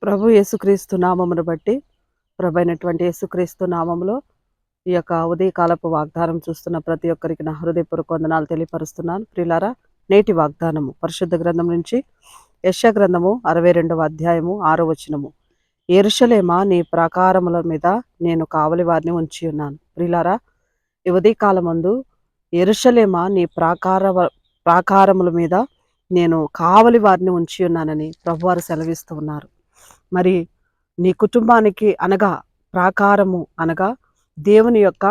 ప్రభు యేసుక్రీస్తు నామమును బట్టి ప్రభైనటువంటి యేసుక్రీస్తు నామములో ఈ యొక్క ఉదయకాలపు వాగ్దానం చూస్తున్న ప్రతి ఒక్కరికి నా హృదయపూర్వక వందనాలు తెలియపరుస్తున్నాను. ప్రియులారా, నేటి వాగ్దానము పరిశుద్ధ గ్రంథం నుంచి యెషయా గ్రంథము 62వ అధ్యాయము 6వ వచనము. యెరూషలేమా, నీ ప్రాకారముల మీద నేను కావలి వారిని ఉంచి ఉన్నాను. ప్రియులారా, ఈ ఉదయకాలమందు యెరూషలేమా, నీ ప్రాకారముల మీద నేను కావలి వారిని ఉంచి ఉన్నానని ప్రభువారు సెలవిస్తూ ఉన్నారు. మరి నీ కుటుంబానికి అనగా ప్రాకారము అనగా దేవుని యొక్క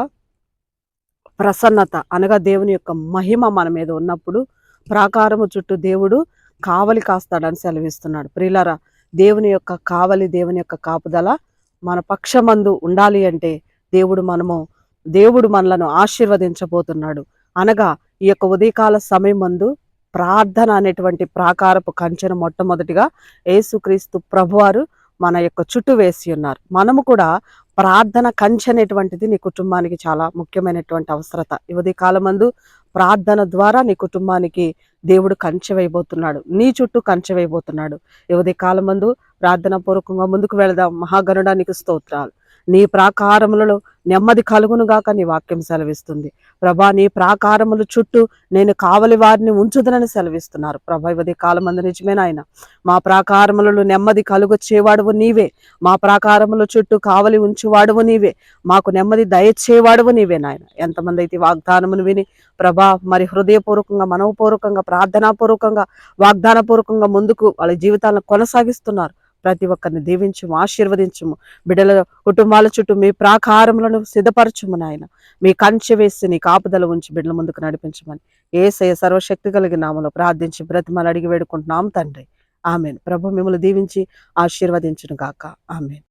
ప్రసన్నత అనగా దేవుని యొక్క మహిమ మన మీద ఉన్నప్పుడు ప్రాకారము చుట్టూ దేవుడు కావలి కాస్తాడని సెలవిస్తున్నాడు. ప్రియులారా, దేవుని యొక్క కావలి, దేవుని యొక్క కాపుదల మన పక్షమందు ఉండాలి అంటే దేవుడు మనలను ఆశీర్వదించబోతున్నాడు. అనగా ఈ యొక్క ఉదయకాల సమయం మందు ప్రార్థన అనేటువంటి ప్రాకారపు కంచెను మొట్టమొదటిగా యేసుక్రీస్తు ప్రభువారు మన యొక్క చుట్టూ వేసి ఉన్నారు. మనము కూడా ప్రార్థన కంచె అనేటువంటిది నీ కుటుంబానికి చాలా ముఖ్యమైనటువంటి అవసరత. ఈ ఉదయకాలమందు ప్రార్థన ద్వారా నీ కుటుంబానికి దేవుడు కంచె వేయబోతున్నాడు, నీ చుట్టూ కంచె వేయబోతున్నాడు. ఈ ఉదయకాలమందు ప్రార్థన పూర్వకంగా ముందుకు వెళదాం. మహాగణుడా, నీకు స్తోత్రాలు. నీ ప్రాకారములలో నెమ్మది కలుగునుగాక నీ వాక్యం సెలవిస్తుంది. ప్రభా, నీ ప్రాకారముల చుట్టూ నేను కావలి వారిని ఉంచుదనని సెలవిస్తున్నారు. ప్రభా, ఇవదే కాలమందు నిజమే నాయన, మా ప్రాకారములలో నెమ్మది కలుగొచ్చేవాడువు నీవే, మా ప్రాకారముల చుట్టూ కావలి ఉంచువాడువు నీవే, మాకు నెమ్మది దయచేవాడువు నీవే నాయన. ఎంతమంది అయితే వాగ్దానమును విని ప్రభా మరి హృదయపూర్వకంగా, మనవపూర్వకంగా, ప్రార్థనాపూర్వకంగా, వాగ్దానపూర్వకంగా ముందుకు వాళ్ళ జీవితాలను కొనసాగిస్తున్నారు, ప్రతి ఒక్కరిని దీవించుము, ఆశీర్వదించుము. బిడ్డల కుటుంబాల చుట్టూ మీ ప్రాకారములను సిద్ధపరచుము నాయన. మీ కంచె వేసి నీ కాపుదల ఉంచి బిడ్డల ముందుకు నడిపించమని యేసయ్య సర్వశక్తి కలిగిన నామములో ప్రార్థించి బ్రతిమలు అడిగి వేడుకుంటున్నాం తండ్రి. ఆమేన్. ప్రభు మిమ్మల్ని దీవించి ఆశీర్వదించును గాక. ఆమేన్.